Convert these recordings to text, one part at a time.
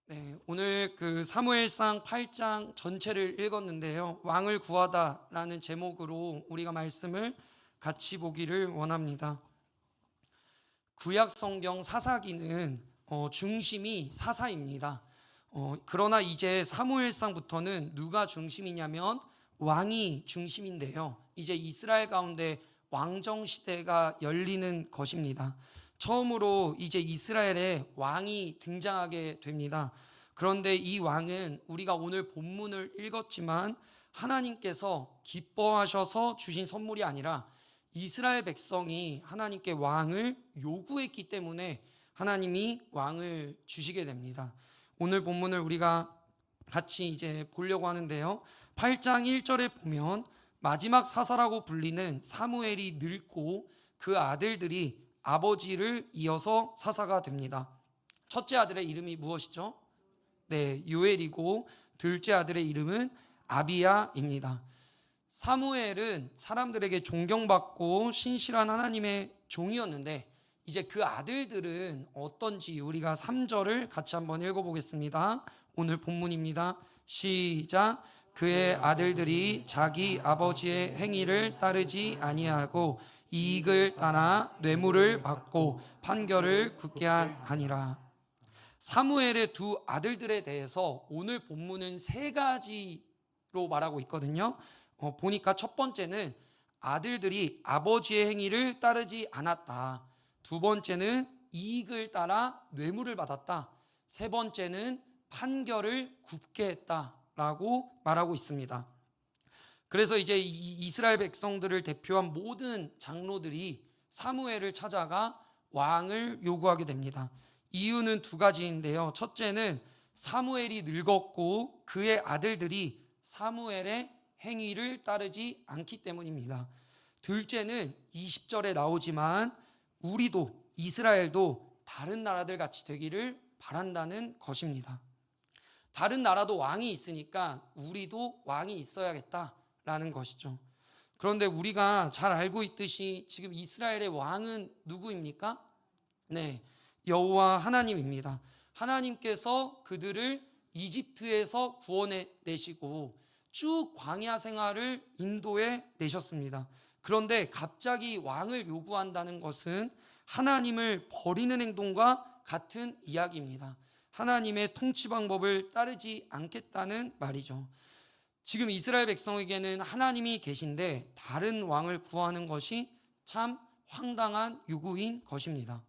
네, 오늘 그 사무엘상 8장 전체를 읽었는데요. 왕을 구하다라는 제목으로 우리가 말씀을 같이 보기를 원합니다. 구약 성경 사사기는 중심이 사사입니다. 그러나 이제 사무엘상부터는 누가 중심이냐면 왕이 중심인데요. 이제 이스라엘 가운데 왕정 시대가 열리는 것입니다. 처음으로 이제 이스라엘에 왕이 등장하게 됩니다. 그런데 이 왕은 우리가 오늘 본문을 읽었지만 하나님께서 기뻐하셔서 주신 선물이 아니라 이스라엘 백성이 하나님께 왕을 요구했기 때문에 하나님이 왕을 주시게 됩니다. 오늘 본문을 우리가 같이 이제 보려고 하는데요. 8장 1절에 보면 마지막 사사라고 불리는 사무엘이 늙고 그 아들들이 아버지를 이어서 사사가 됩니다. 첫째 아들의 이름이 무엇이죠? 네, 요엘이고 둘째 아들의 이름은 아비야입니다. 사무엘은 사람들에게 존경받고 신실한 하나님의 종이었는데 이제 그 아들들은 어떤지 우리가 3절을 같이 한번 읽어보겠습니다. 오늘 본문입니다. 시작. 그의 아들들이 자기 아버지의 행위를 따르지 아니하고 이익을 따라 뇌물을 받고 판결을 굳게 하니라. 사무엘의 두 아들들에 대해서 오늘 본문은 세 가지로 말하고 있거든요. 보니까 첫 번째는 아들들이 아버지의 행위를 따르지 않았다. 두 번째는 이익을 따라 뇌물을 받았다. 세 번째는 판결을 굽게 했다라고 말하고 있습니다. 그래서 이제 이스라엘 백성들을 대표한 모든 장로들이 사무엘을 찾아가 왕을 요구하게 됩니다. 이유는 두 가지인데요. 첫째는 사무엘이 늙었고 그의 아들들이 사무엘의 행위를 따르지 않기 때문입니다. 둘째는 20절에 나오지만 우리도 이스라엘도 다른 나라들 같이 되기를 바란다는 것입니다. 다른 나라도 왕이 있으니까 우리도 왕이 있어야겠다라는 것이죠. 그런데 우리가 잘 알고 있듯이 지금 이스라엘의 왕은 누구입니까? 네, 여호와 하나님입니다. 하나님께서 그들을 이집트에서 구원해 내시고 쭉 광야 생활을 인도해 내셨습니다. 그런데 갑자기 왕을 요구한다는 것은 하나님을 버리는 행동과 같은 이야기입니다. 하나님의 통치 방법을 따르지 않겠다는 말이죠. 지금 이스라엘 백성에게는 하나님이 계신데 다른 왕을 구하는 것이 참 황당한 요구인 것입니다.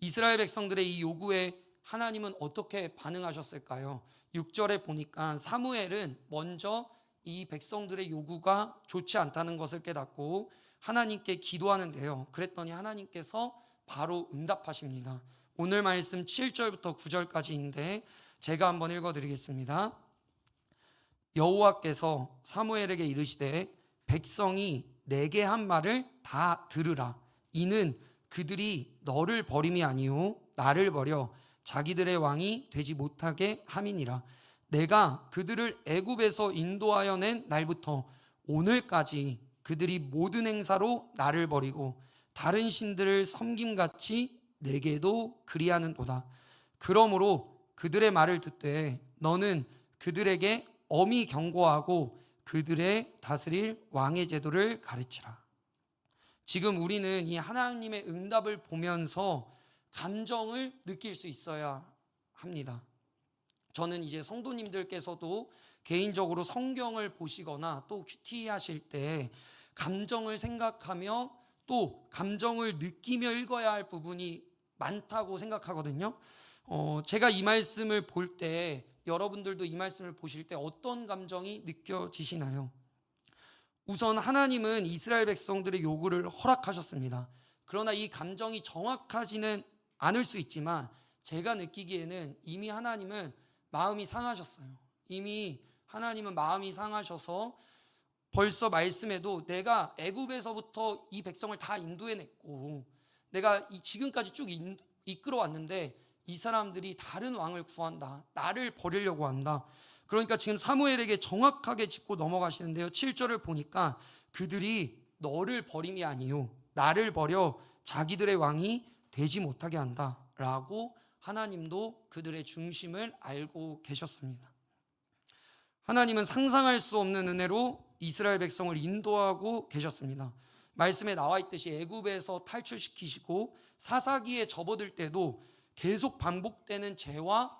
이스라엘 백성들의 이 요구에 하나님은 어떻게 반응하셨을까요? 6절에 보니까 사무엘은 먼저 이 백성들의 요구가 좋지 않다는 것을 깨닫고 하나님께 기도하는데요. 그랬더니 하나님께서 바로 응답하십니다. 오늘 말씀 7절부터 9절까지인데 제가 한번 읽어드리겠습니다. 여호와께서 사무엘에게 이르시되 백성이 내게 한 말을 다 들으라. 이는 그들이 너를 버림이 아니요 나를 버려 자기들의 왕이 되지 못하게 함이니라. 내가 그들을 애굽에서 인도하여 낸 날부터 오늘까지 그들이 모든 행사로 나를 버리고 다른 신들을 섬김같이 내게도 그리하는도다. 그러므로 그들의 말을 듣되 너는 그들에게 엄히 경고하고 그들의 다스릴 왕의 제도를 가르치라. 지금 우리는 이 하나님의 응답을 보면서 감정을 느낄 수 있어야 합니다. 저는 이제 성도님들께서도 개인적으로 성경을 보시거나 또 큐티 하실 때 감정을 생각하며 또 감정을 느끼며 읽어야 할 부분이 많다고 생각하거든요. 제가 이 말씀을 볼 때 여러분들도 이 말씀을 보실 때 어떤 감정이 느껴지시나요? 우선 하나님은 이스라엘 백성들의 요구를 허락하셨습니다. 그러나 이 감정이 정확하지는 않을 수 있지만 제가 느끼기에는 이미 하나님은 마음이 상하셨어요. 이미 하나님은 마음이 상하셔서 벌써 말씀에도 내가 애굽에서부터 이 백성을 다 인도해냈고 내가 지금까지 쭉 이끌어왔는데 이 사람들이 다른 왕을 구한다. 나를 버리려고 한다. 그러니까 지금 사무엘에게 정확하게 짚고 넘어가시는데요. 7절을 보니까 그들이 너를 버림이 아니요 나를 버려 자기들의 왕이 되지 못하게 한다 라고 하나님도 그들의 중심을 알고 계셨습니다. 하나님은 상상할 수 없는 은혜로 이스라엘 백성을 인도하고 계셨습니다. 말씀에 나와 있듯이 애굽에서 탈출시키시고 사사기에 접어들 때도 계속 반복되는 죄와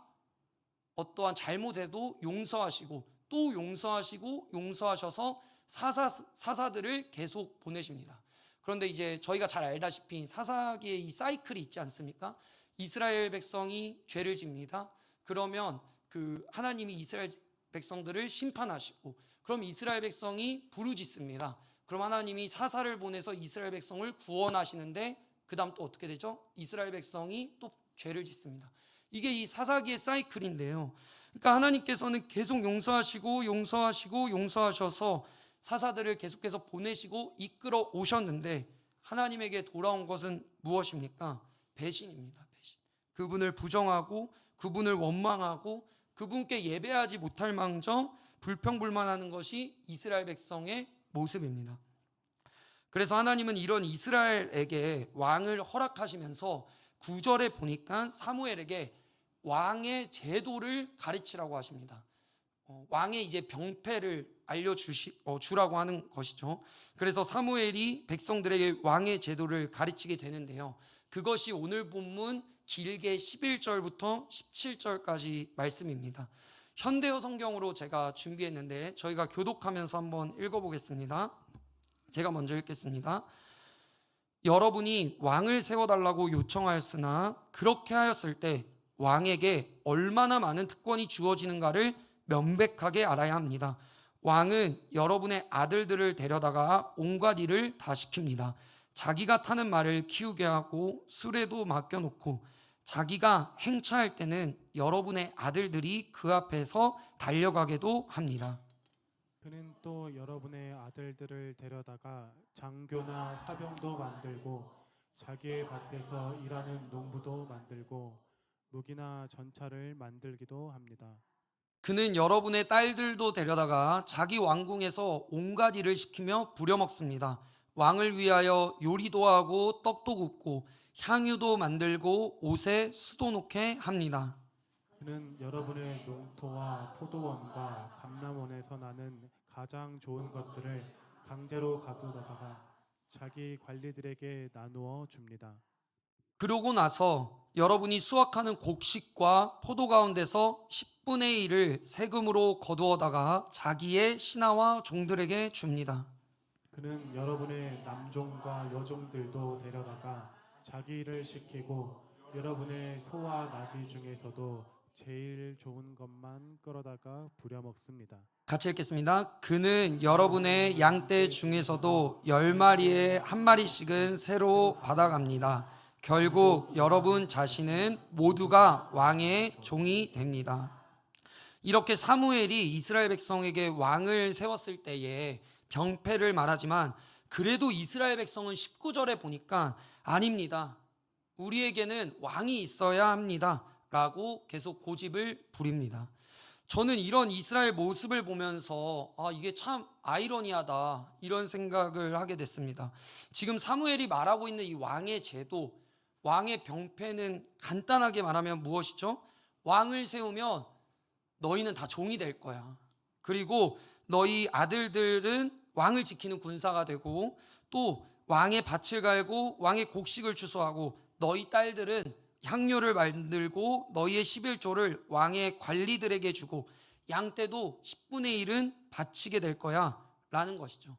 어떠한 잘못에도 용서하시고 또 용서하시고 용서하셔서 사사들을 계속 보내십니다. 그런데 이제 저희가 잘 알다시피 사사기에 이 사이클이 있지 않습니까? 이스라엘 백성이 죄를 집니다. 그러면 그 하나님이 이스라엘 백성들을 심판하시고, 그럼 이스라엘 백성이 부르짖습니다. 그럼 하나님이 사사를 보내서 이스라엘 백성을 구원하시는데 그 다음 또 어떻게 되죠? 이스라엘 백성이 또 죄를 짓습니다. 이게 이 사사기의 사이클인데요. 그러니까 하나님께서는 계속 용서하시고 용서하시고 용서하셔서 사사들을 계속해서 보내시고 이끌어 오셨는데 하나님에게 돌아온 것은 무엇입니까? 배신입니다. 배신. 그분을 부정하고 그분을 원망하고 그분께 예배하지 못할 망정 불평불만하는 것이 이스라엘 백성의 모습입니다. 그래서 하나님은 이런 이스라엘에게 왕을 허락하시면서 9절에 보니까 사무엘에게 왕의 제도를 가르치라고 하십니다. 왕의 이제 병폐를 주라고 하는 것이죠. 그래서 사무엘이 백성들에게 왕의 제도를 가르치게 되는데요. 그것이 오늘 본문 길게 11절부터 17절까지 말씀입니다. 현대어 성경으로 제가 준비했는데 저희가 교독하면서 한번 읽어보겠습니다. 제가 먼저 읽겠습니다. 여러분이 왕을 세워달라고 요청하였으나 그렇게 하였을 때 왕에게 얼마나 많은 특권이 주어지는가를 명백하게 알아야 합니다. 왕은 여러분의 아들들을 데려다가 온갖 일을 다 시킵니다. 자기가 타는 말을 키우게 하고 술에도 맡겨놓고 자기가 행차할 때는 여러분의 아들들이 그 앞에서 달려가게도 합니다. 그는 또 여러분의 아들들을 데려다가 장교나 사병도 만들고 자기의 밭에서 일하는 농부도 만들고 무기나 전차를 만들기도 합니다. 그는 여러분의 딸들도 데려다가 자기 왕궁에서 온갖 일을 시키며 부려먹습니다. 왕을 위하여 요리도 하고 떡도 굽고 향유도 만들고 옷에 수도 놓게 합니다. 그는 여러분의 농토와 포도원과 감람원에서 나는 가장 좋은 것들을 강제로 가져다가 자기 관리들에게 나누어 줍니다. 그러고 나서 여러분이 수확하는 곡식과 포도 가운데서 10분의 1을 세금으로 거두어다가 자기의 신하와 종들에게 줍니다. 그는 여러분의 남종과 여종들도 데려다가 자기 일을 시키고 여러분의 소와 나귀 중에서도 제일 좋은 것만 끌어다가 부려먹습니다. 같이 읽겠습니다. 그는 여러분의 양떼 중에서도 10마리에 한 마리씩은 새로 받아갑니다. 결국 여러분 자신은 모두가 왕의 종이 됩니다. 이렇게 사무엘이 이스라엘 백성에게 왕을 세웠을 때에 병폐를 말하지만 그래도 이스라엘 백성은 19절에 보니까 아닙니다. 우리에게는 왕이 있어야 합니다. 라고 계속 고집을 부립니다. 저는 이런 이스라엘 모습을 보면서 이게 참 아이러니하다 이런 생각을 하게 됐습니다. 지금 사무엘이 말하고 있는 이 왕의 제도, 왕의 병폐는 간단하게 말하면 무엇이죠? 왕을 세우면 너희는 다 종이 될 거야. 그리고 너희 아들들은 왕을 지키는 군사가 되고 또 왕의 밭을 갈고 왕의 곡식을 추수하고 너희 딸들은 향료를 만들고 너희의 11조를 왕의 관리들에게 주고 양떼도 10분의 1은 바치게 될 거야 라는 것이죠.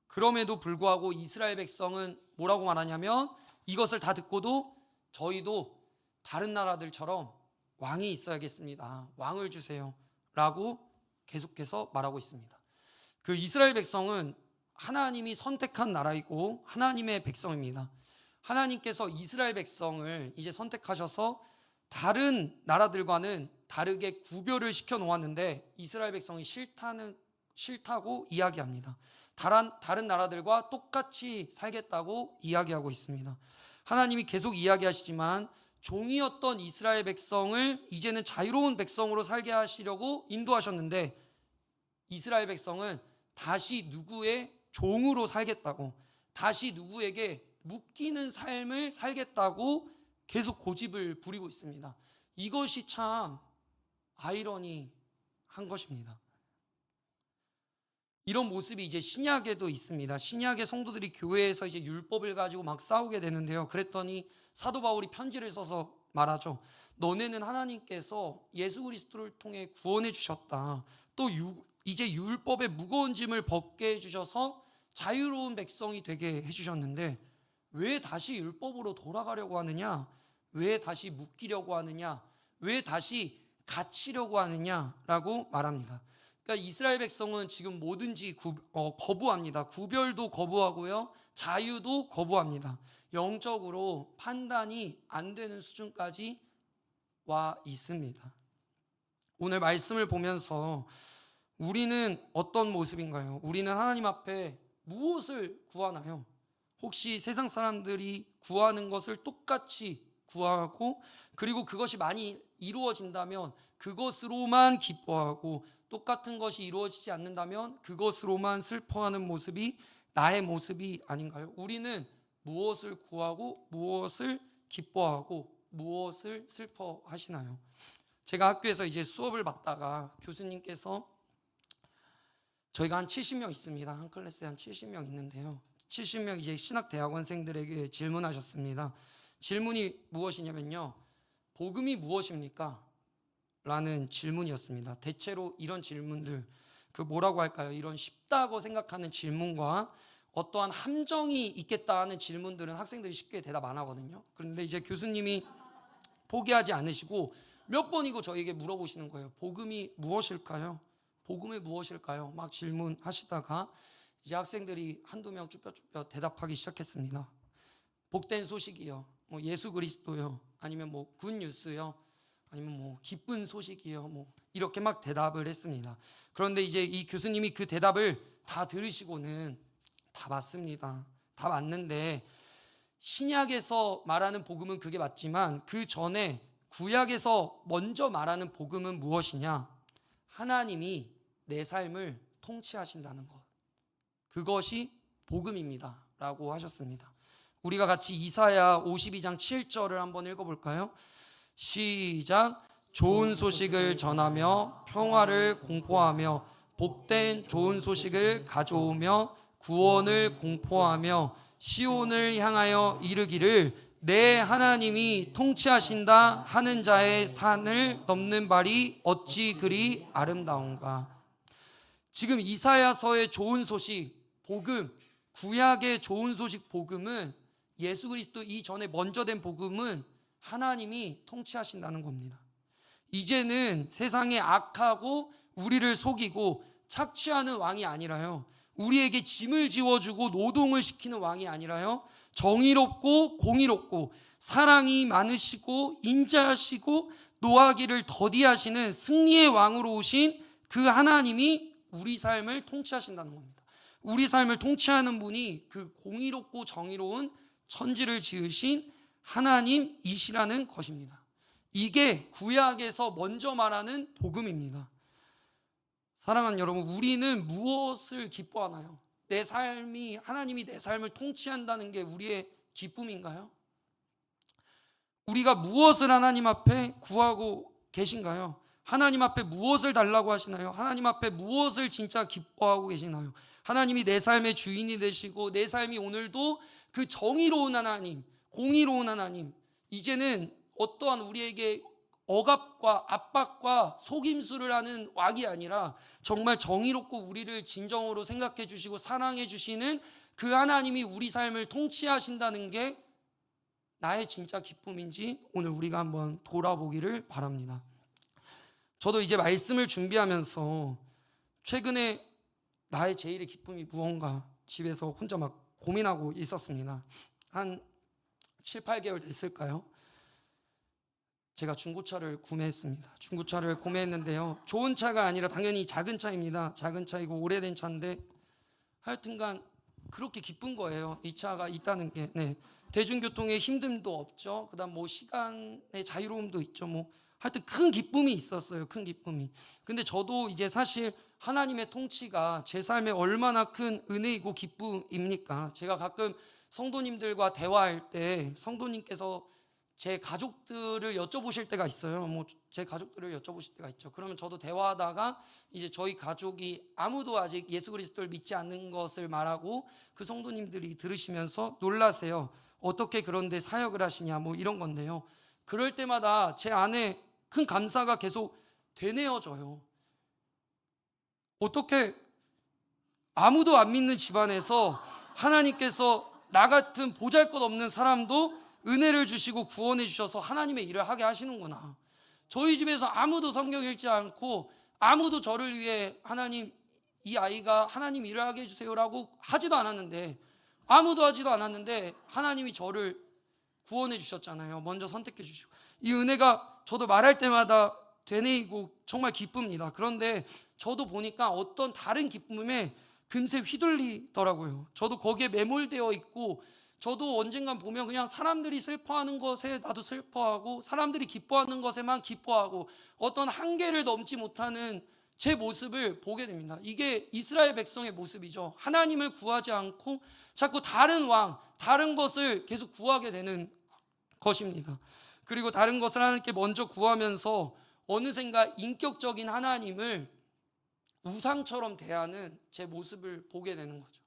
그럼에도 불구하고 이스라엘 백성은 뭐라고 말하냐면 이것을 다 듣고도 저희도 다른 나라들처럼 왕이 있어야겠습니다. 왕을 주세요 라고 계속해서 말하고 있습니다. 그 이스라엘 백성은 하나님이 선택한 나라이고 하나님의 백성입니다. 하나님께서 이스라엘 백성을 이제 선택하셔서 다른 나라들과는 다르게 구별을 시켜 놓았는데 이스라엘 백성이 싫다고 이야기합니다. 다른 나라들과 똑같이 살겠다고 이야기하고 있습니다. 하나님이 계속 이야기하시지만 종이었던 이스라엘 백성을 이제는 자유로운 백성으로 살게 하시려고 인도하셨는데 이스라엘 백성은 다시 누구의 종으로 살겠다고, 다시 누구에게 묶이는 삶을 살겠다고 계속 고집을 부리고 있습니다. 이것이 참 아이러니한 것입니다. 이런 모습이 이제 신약에도 있습니다. 신약의 성도들이 교회에서 이제 율법을 가지고 막 싸우게 되는데요. 그랬더니 사도 바울이 편지를 써서 말하죠. 너네는 하나님께서 예수 그리스도를 통해 구원해 주셨다. 또 이제 율법의 무거운 짐을 벗게 해주셔서 자유로운 백성이 되게 해주셨는데 왜 다시 율법으로 돌아가려고 하느냐? 왜 다시 묶이려고 하느냐? 왜 다시 갇히려고 하느냐라고 말합니다. 그러니까 이스라엘 백성은 지금 뭐든지 거부합니다. 구별도 거부하고요. 자유도 거부합니다. 영적으로 판단이 안 되는 수준까지 와 있습니다. 오늘 말씀을 보면서 우리는 어떤 모습인가요? 우리는 하나님 앞에 무엇을 구하나요? 혹시 세상 사람들이 구하는 것을 똑같이 구하고 그리고 그것이 많이 이루어진다면 그것으로만 기뻐하고 똑같은 것이 이루어지지 않는다면 그것으로만 슬퍼하는 모습이 나의 모습이 아닌가요? 우리는 무엇을 구하고 무엇을 기뻐하고 무엇을 슬퍼하시나요? 제가 학교에서 이제 수업을 받다가 교수님께서 저희가 한 70명 있습니다. 한 클래스에 한 70명 있는데요. 70명 이제 신학대학원생들에게 질문하셨습니다. 질문이 무엇이냐면요. 복음이 무엇입니까? 라는 질문이었습니다. 대체로 이런 질문들, 뭐라고 할까요? 이런 쉽다고 생각하는 질문과 어떠한 함정이 있겠다 하는 질문들은 학생들이 쉽게 대답 안 하거든요. 그런데 이제 교수님이 포기하지 않으시고 몇 번이고 저에게 물어보시는 거예요. 복음이 무엇일까요? 복음이 무엇일까요? 막 질문하시다가 이제 학생들이 한두 명 쭈뼛쭈뼛 대답하기 시작했습니다. 복된 소식이요. 예수 그리스도요. 아니면 굿뉴스요. 아니면 기쁜 소식이요. 이렇게 막 대답을 했습니다. 그런데 이제 이 교수님이 그 대답을 다 들으시고는 다 맞습니다. 다 맞는데 신약에서 말하는 복음은 그게 맞지만 그 전에 구약에서 먼저 말하는 복음은 무엇이냐? 하나님이 내 삶을 통치하신다는 것. 그것이 복음입니다. 라고 하셨습니다. 우리가 같이 이사야 52장 7절을 한번 읽어볼까요? 시작. 좋은 소식을 전하며 평화를 공포하며 복된 좋은 소식을 가져오며 구원을 공포하며 시온을 향하여 이르기를 내 하나님이 통치하신다 하는 자의 산을 넘는 발이 어찌 그리 아름다운가. 지금 이사야서의 좋은 소식 복음, 구약의 좋은 소식 복음은 예수 그리스도 이전에 먼저 된 복음은 하나님이 통치하신다는 겁니다. 이제는 세상에 악하고 우리를 속이고 착취하는 왕이 아니라요, 우리에게 짐을 지워주고 노동을 시키는 왕이 아니라요, 정의롭고 공의롭고 사랑이 많으시고 인자하시고 노하기를 더디하시는 승리의 왕으로 오신 그 하나님이 우리 삶을 통치하신다는 겁니다. 우리 삶을 통치하는 분이 그 공의롭고 정의로운 천지를 지으신 하나님이시라는 것입니다. 이게 구약에서 먼저 말하는 복음입니다. 사랑하는 여러분, 우리는 무엇을 기뻐하나요? 내 삶이, 하나님이 내 삶을 통치한다는 게 우리의 기쁨인가요? 우리가 무엇을 하나님 앞에 구하고 계신가요? 하나님 앞에 무엇을 달라고 하시나요? 하나님 앞에 무엇을 진짜 기뻐하고 계시나요? 하나님이 내 삶의 주인이 되시고 내 삶이 오늘도 그 정의로운 하나님, 공의로운 하나님, 이제는 어떠한 우리에게 억압과 압박과 속임수를 하는 왕이 아니라 정말 정의롭고 우리를 진정으로 생각해 주시고 사랑해 주시는 그 하나님이 우리 삶을 통치하신다는 게 나의 진짜 기쁨인지 오늘 우리가 한번 돌아보기를 바랍니다. 저도 이제 말씀을 준비하면서 최근에 나의 제일의 기쁨이 무언가 집에서 혼자 막 고민하고 있었습니다. 한 7, 8개월 됐을까요? 제가 중고차를 구매했습니다. 중고차를 구매했는데요, 좋은 차가 아니라 당연히 작은 차입니다. 작은 차이고 오래된 차인데 하여튼간 그렇게 기쁜 거예요. 이 차가 있다는 게. 대중교통에 힘듦도 없죠. 그다음 시간의 자유로움도 있죠. 하여튼 큰 기쁨이 있었어요. 큰 기쁨이. 근데 저도 이제 사실 하나님의 통치가 제 삶에 얼마나 큰 은혜이고 기쁨입니까? 제가 가끔 성도님들과 대화할 때 성도님께서 제 가족들을 여쭤보실 때가 있어요. 뭐 제 가족들을 여쭤보실 때가 있죠. 그러면 저도 대화하다가 이제 저희 가족이 아무도 아직 예수 그리스도를 믿지 않는 것을 말하고 그 성도님들이 들으시면서 놀라세요. 어떻게 그런데 사역을 하시냐 뭐 이런 건데요. 그럴 때마다 제 안에 큰 감사가 계속 되뇌어져요. 어떻게 아무도 안 믿는 집안에서 하나님께서 나 같은 보잘것없는 사람도 은혜를 주시고 구원해 주셔서 하나님의 일을 하게 하시는구나. 저희 집에서 아무도 성경 읽지 않고 아무도 저를 위해 하나님 이 아이가 하나님 일을 하게 해주세요라고 하지도 않았는데, 아무도 하지도 않았는데 하나님이 저를 구원해 주셨잖아요. 먼저 선택해 주시고. 이 은혜가 저도 말할 때마다 되뇌이고 정말 기쁩니다. 그런데 저도 보니까 어떤 다른 기쁨에 금세 휘둘리더라고요. 저도 거기에 매몰되어 있고, 저도 언젠간 보면 그냥 사람들이 슬퍼하는 것에 나도 슬퍼하고 사람들이 기뻐하는 것에만 기뻐하고 어떤 한계를 넘지 못하는 제 모습을 보게 됩니다. 이게 이스라엘 백성의 모습이죠. 하나님을 구하지 않고 자꾸 다른 왕, 다른 것을 계속 구하게 되는 것입니다. 그리고 다른 것을 하나님께 먼저 구하면서 어느샌가 인격적인 하나님을 우상처럼 대하는 제 모습을 보게 되는 거죠.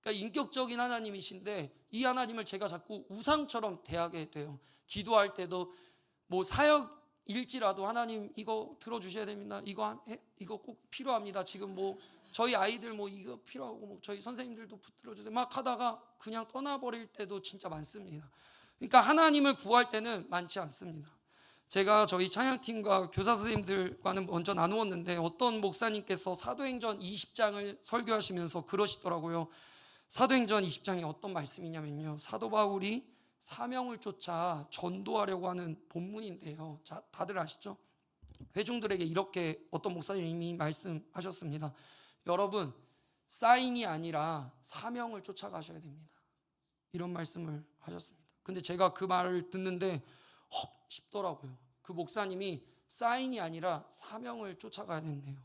그러니까 인격적인 하나님이신데 이 하나님을 제가 자꾸 우상처럼 대하게 돼요. 기도할 때도 뭐 사역일지라도 하나님 이거 들어주셔야 됩니다. 이거 꼭 필요합니다. 지금 뭐 저희 아이들 뭐 이거 필요하고 뭐 저희 선생님들도 붙들어주세요. 막 하다가 그냥 떠나버릴 때도 진짜 많습니다. 그러니까 하나님을 구할 때는 많지 않습니다. 제가 저희 찬양팀과 교사 선생님들과는 먼저 나누었는데 어떤 목사님께서 사도행전 20장을 설교하시면서 그러시더라고요. 사도행전 20장이 어떤 말씀이냐면요, 사도 바울이 사명을 쫓아 전도하려고 하는 본문인데요. 자, 다들 아시죠? 회중들에게 이렇게 어떤 목사님이 말씀하셨습니다. 여러분, 사인이 아니라 사명을 쫓아가셔야 됩니다. 이런 말씀을 하셨습니다. 근데 제가 그 말을 듣는데 헉 싶더라고요. 그 목사님이 사인이 아니라 사명을 쫓아가야 된대요.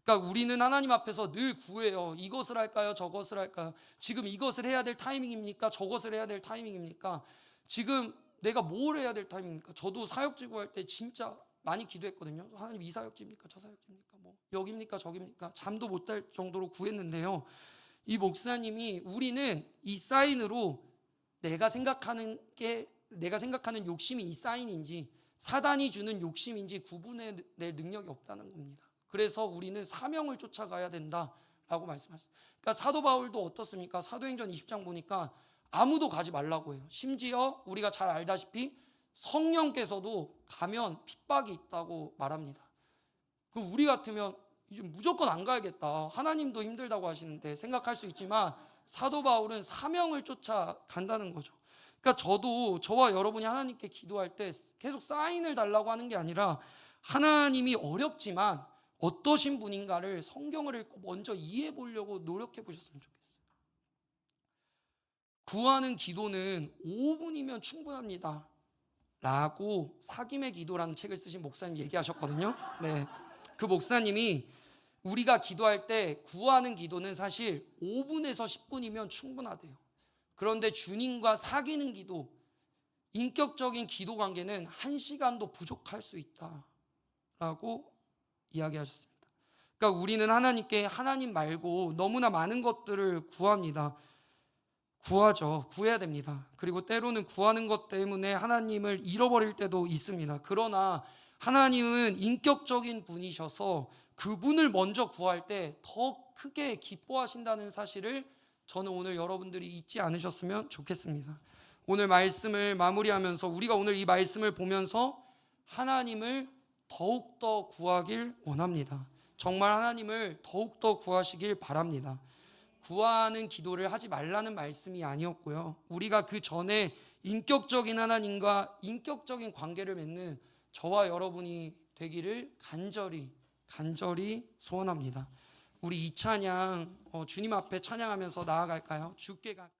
그러니까 우리는 하나님 앞에서 늘 구해요. 이것을 할까요? 저것을 할까요? 지금 이것을 해야 될 타이밍입니까? 저것을 해야 될 타이밍입니까? 지금 내가 뭘 해야 될 타이밍입니까? 저도 사역지 구할 때 진짜 많이 기도했거든요. 하나님 이 사역지입니까? 저 사역지입니까? 뭐 여기입니까? 저기입니까? 잠도 못 잘 정도로 구했는데요. 이 목사님이 우리는 이 사인으로 내가 생각하는 욕심이 이 사인인지 사단이 주는 욕심인지 구분해낼 능력이 없다는 겁니다. 그래서 우리는 사명을 쫓아가야 된다라고 말씀하셨어요. 그러니까 사도 바울도 어떻습니까? 사도행전 20장 보니까 아무도 가지 말라고 해요. 심지어 우리가 잘 알다시피 성령께서도 가면 핍박이 있다고 말합니다. 그럼 우리 같으면 이제 무조건 안 가야겠다, 하나님도 힘들다고 하시는데 생각할 수 있지만 사도 바울은 사명을 쫓아간다는 거죠. 그러니까 저와 여러분이 하나님께 기도할 때 계속 사인을 달라고 하는 게 아니라 하나님이 어렵지만 어떠신 분인가를 성경을 읽고 먼저 이해해 보려고 노력해 보셨으면 좋겠어요. 구하는 기도는 5분이면 충분합니다 라고 사김의 기도라는 책을 쓰신 목사님 얘기하셨거든요. 네, 그 목사님이 우리가 기도할 때 구하는 기도는 사실 5분에서 10분이면 충분하대요. 그런데 주님과 사귀는 기도, 인격적인 기도 관계는 1시간도 부족할 수 있다라고 이야기하셨습니다. 그러니까 우리는 하나님께 하나님 말고 너무나 많은 것들을 구합니다. 구하죠. 구해야 됩니다. 그리고 때로는 구하는 것 때문에 하나님을 잃어버릴 때도 있습니다. 그러나 하나님은 인격적인 분이셔서 그분을 먼저 구할 때 더 크게 기뻐하신다는 사실을 저는 오늘 여러분들이 잊지 않으셨으면 좋겠습니다. 오늘 말씀을 마무리하면서 우리가 오늘 이 말씀을 보면서 하나님을 더욱더 구하길 원합니다. 정말 하나님을 더욱더 구하시길 바랍니다. 구하는 기도를 하지 말라는 말씀이 아니었고요. 우리가 그 전에 인격적인 하나님과 인격적인 관계를 맺는 저와 여러분이 되기를 간절히 소원합니다. 우리 이 찬양 주님 앞에 찬양하면서 나아갈까요? 주께 가까이